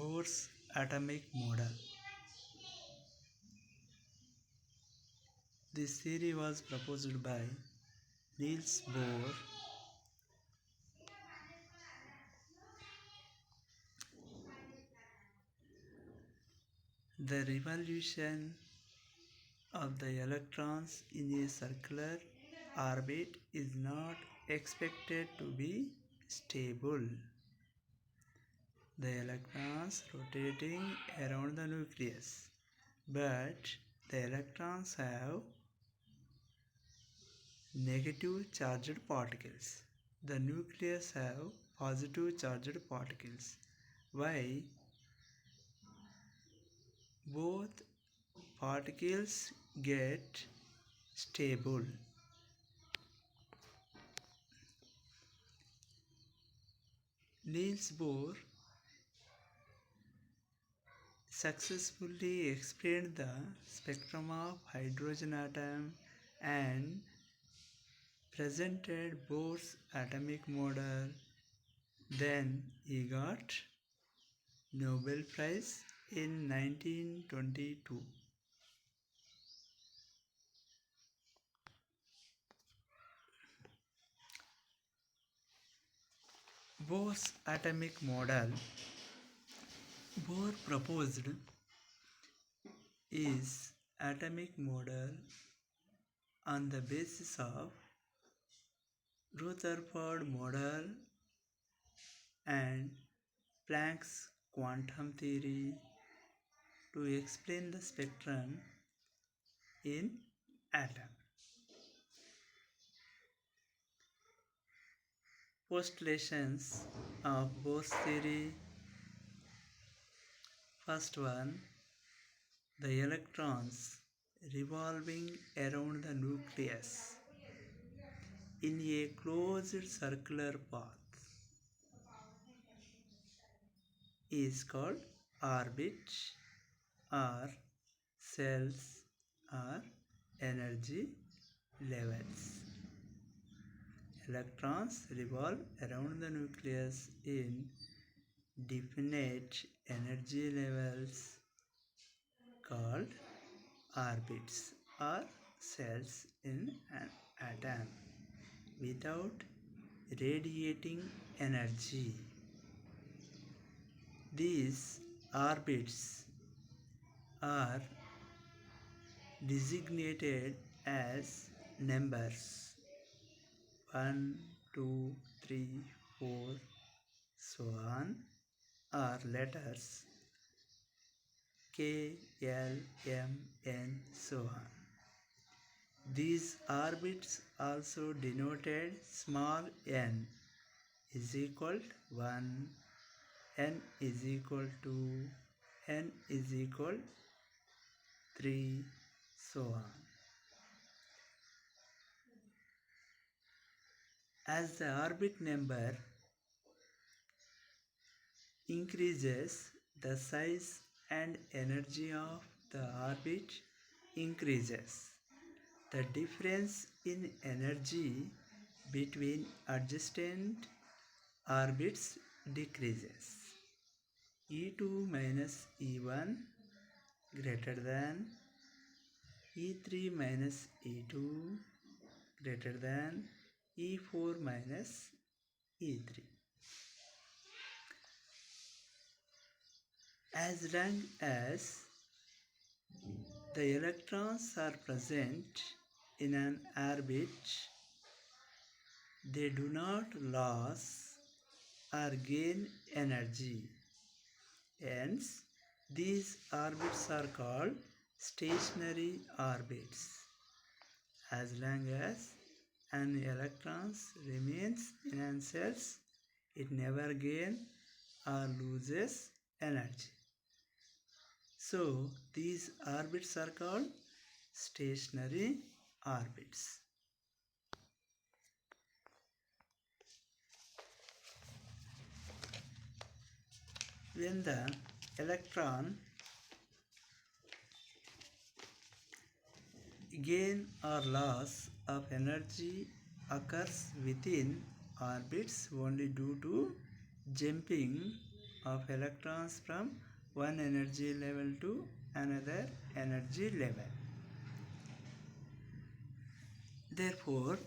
Bohr's atomic model. This theory was proposed by Niels Bohr. The revolution of the electrons in a circular orbit is not expected to be stable. The electrons rotating around the nucleus, but the electrons have negative charged particles. The nucleus have positive charged particles. Why? Both particles get stable. Niels Bohr successfully explained the spectrum of hydrogen atom and presented Bohr's atomic model. Then he got Nobel Prize in 1922. Bohr's atomic model Bohr proposed is atomic model on the basis of Rutherford model and Planck's quantum theory to explain the spectrum in atom. Postulations of Bohr's theory. First one, the electrons revolving around the nucleus in a closed circular path is called orbit or cells or energy levels. Electrons revolve around the nucleus in definite energy levels called orbits or cells in an atom without radiating energy. These orbits are designated as numbers 1, 2, 3, 4, so on, or letters K, L, M, N, so on. These orbits also denoted small n is equal to 1, n is equal to, n is equal 3, so on. As the orbit number increases, the size and energy of the orbit increases. The difference in energy between adjacent orbits decreases. E2 minus E1 greater than E3 minus E2 greater than E4 minus E3. As long as the electrons are present in an orbit, they do not lose or gain energy. Hence, these orbits are called stationary orbits. As long as an electron remains in an cell, it never gains or loses energy. So, these orbits are called stationary orbits. When the electron gain or loss of energy occurs within orbits only due to jumping of electrons from one energy level to another energy level. Therefore,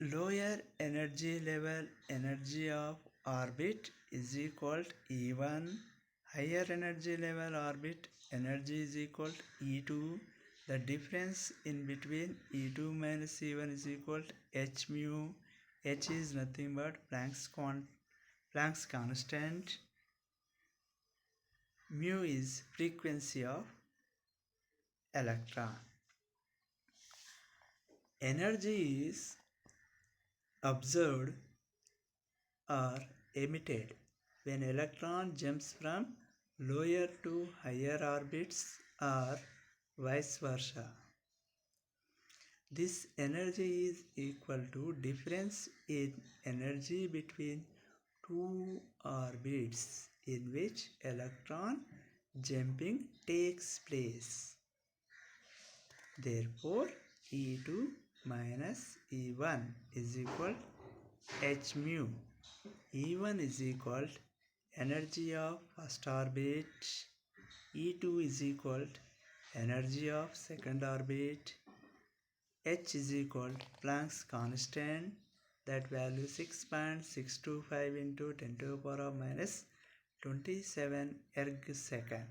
lower energy level energy of orbit is equal to E1. Higher energy level orbit energy is equal to E2. The difference in between E2 minus E1 is equal to h mu. H is nothing but Planck's constant. Mu is frequency of electron. Energy is observed or emitted when electron jumps from lower to higher orbits or vice versa. This energy is equal to difference in energy between two orbits in which electron jumping takes place. Therefore, E2 minus E1 is equal h mu. E1 is equal to energy of first orbit. E2 is equal to energy of second orbit. H is equal to Planck's constant, that value 6.625 into 10 to the power of minus 27 erg second,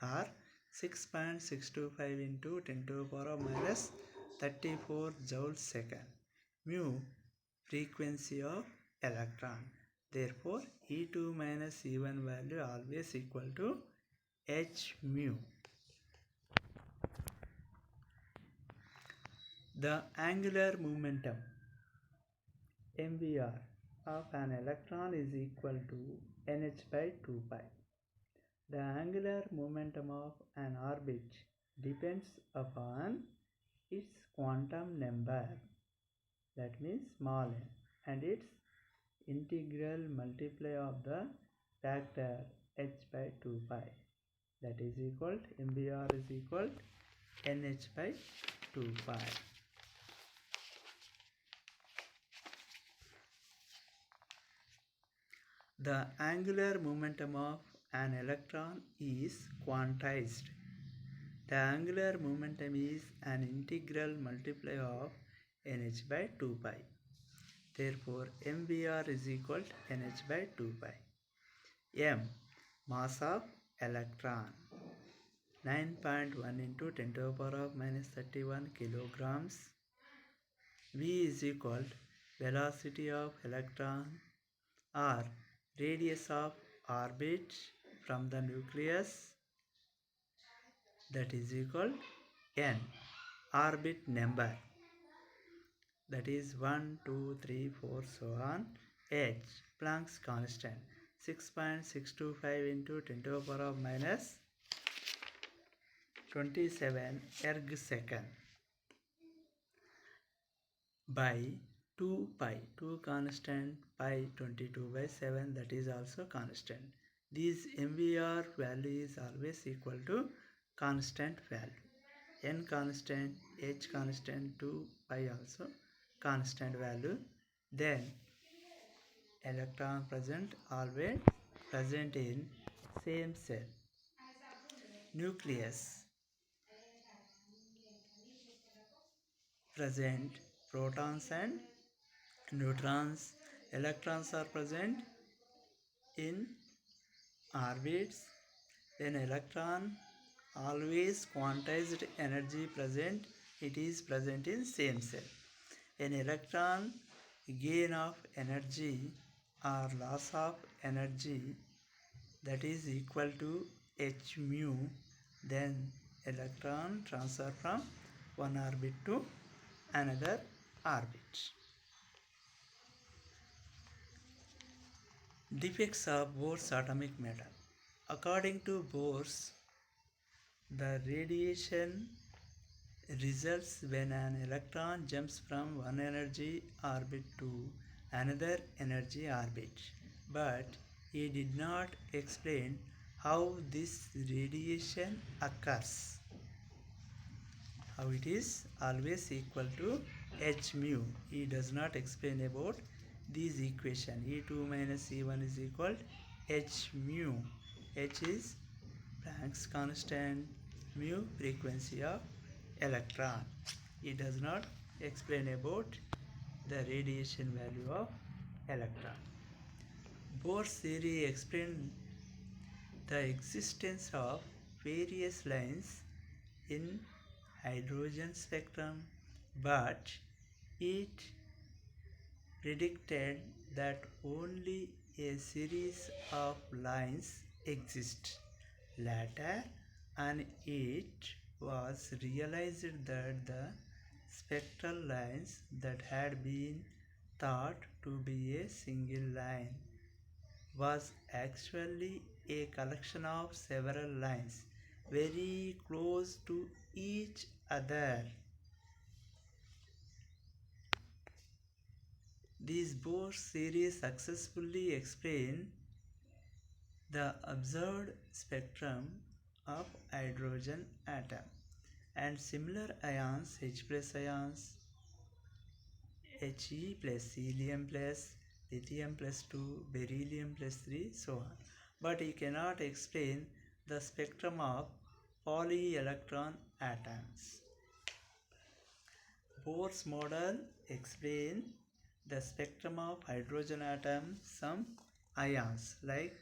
or 6.625 into 10 to the power of minus 34 joule second. Mu, frequency of electron. Therefore, E2 minus E1 value always equal to h mu. The angular momentum MVR of an electron is equal to nh by 2 pi. The angular momentum of an orbit depends upon its quantum number, that means small n, and its integral multiply of the factor h by 2 pi, that is equal to MVR is equal to nh by 2 pi. The angular momentum of an electron is quantized. The angular momentum is an integral multiplier of nh by 2 pi. Therefore, MVR is equal to nh by 2 pi. M, mass of electron, 9.1 into 10 to the power of minus 31 kilograms. V is equal to velocity of electron or radius of orbit from the nucleus, that is equal to n, orbit number, that is 1, 2, 3, 4, so on. H, Planck's constant, 6.625 into 10 to the power of minus 27 erg second by 2 pi, 2 constant, pi 22 by 7, that is also constant. This MVR value is always equal to constant value. N constant, H constant, 2 pi also constant value. Then electron present always present in same cell. Nucleus present protons and neutrons. Electrons are present in orbits. Then electron always quantized energy present, it is present in same cell. An electron gain of energy or loss of energy, that is equal to h mu, then electron transfer from one orbit to another orbit. Defects of Bohr's atomic model. According to Bohr's, the radiation results when an electron jumps from one energy orbit to another energy orbit, but he did not explain how this radiation occurs, how it is always equal to h mu. He does not explain about this equation. E2 minus E1 is equal h mu. H is Planck's constant, mu frequency of electron. He does not explain about the radiation value of electron. Bohr's theory explained the existence of various lines in hydrogen spectrum, but it predicted that only a series of lines exist. Later, and it was realized that the spectral lines that had been thought to be a single line was actually a collection of several lines very close to each other. These Bohr's series successfully explain the observed spectrum of hydrogen atom and similar ions, H plus ions, He plus helium plus lithium plus 2, beryllium plus 3, so on. But he cannot explain the spectrum of polyelectron atoms. Bohr's model explains the spectrum of hydrogen atoms, some ions like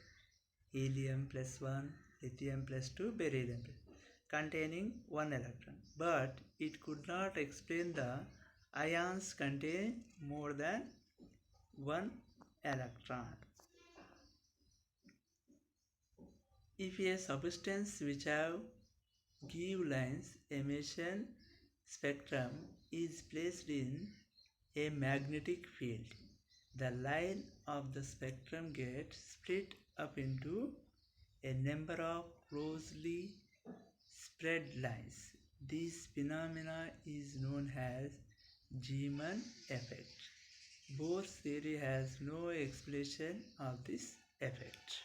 helium plus 1, lithium plus 2, beryllium plus containing 1 electron. But it could not explain the ions contain more than 1 electron. If a substance which have give lines emission spectrum is placed in a magnetic field, the line of the spectrum gets split up into a number of closely spread lines. This phenomena is known as Zeeman effect. Bohr's theory has no explanation of this effect.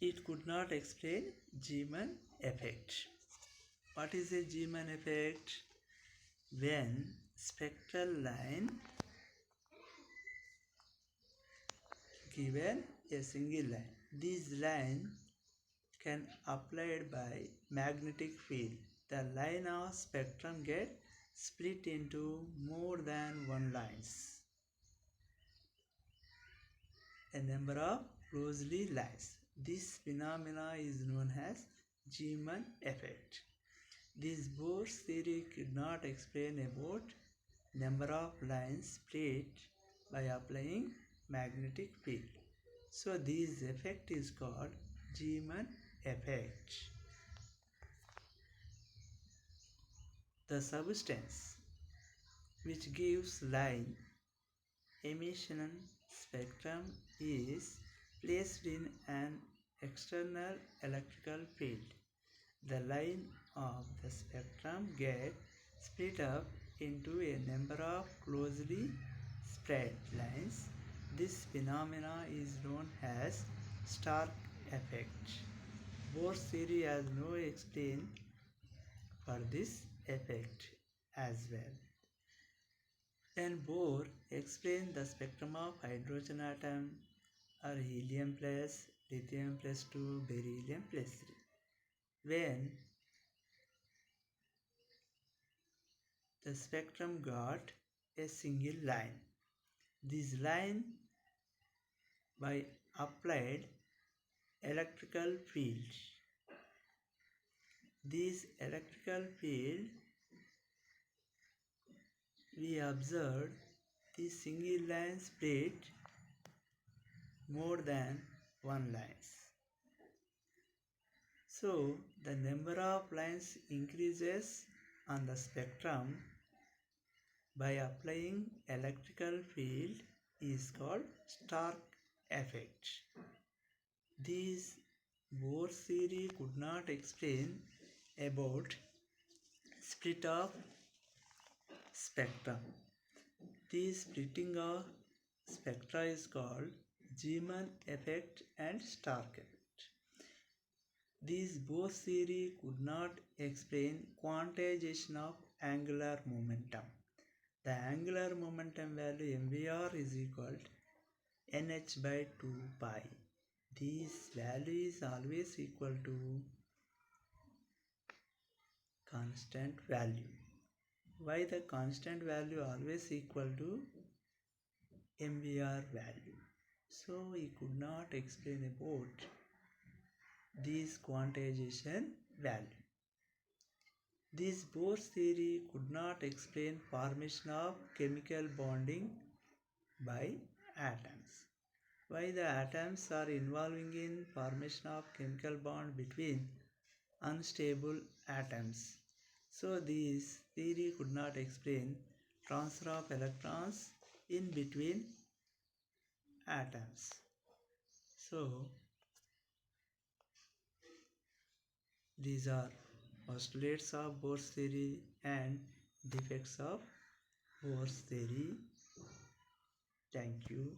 It could not explain Zeeman effect. What is a Zeeman effect? When spectral line given a single line, this line can applied by magnetic field. The line of spectrum get split into more than one lines. A number of closely lines. This phenomena is known as Zeeman effect. This Bohr's theory could not explain about number of lines split by applying magnetic field. So this effect is called Zeeman effect. The substance which gives line emission spectrum is placed in an external electrical field. The line of the spectrum gets split up into a number of closely spread lines. This phenomena is known as Stark effect. Bohr's theory has no explanation for this effect as well. Then Bohr explained the spectrum of hydrogen atom are helium plus, lithium plus 2, beryllium plus 3. When the spectrum got a single line, this line by applied electrical field. This electrical field we observed the single line split more than one lines. So the number of lines increases on the spectrum by applying electrical field is called Stark effect. This Bohr's theory could not explain about split of spectrum. This splitting of spectra is called Zeeman effect and Stark effect. This Bohr's theory could not explain quantization of angular momentum. The angular momentum value mvr is equal to nh by 2 pi. This value is always equal to constant value. Why the constant value always equal to mvr value? So we could not explain about this quantization value. This Bohr's theory could not explain formation of chemical bonding by atoms. Why the atoms are involving in formation of chemical bond between unstable atoms. So this theory could not explain transfer of electrons in between atoms. So these are postulates of Bohr's theory and defects of Bohr's theory. Thank you.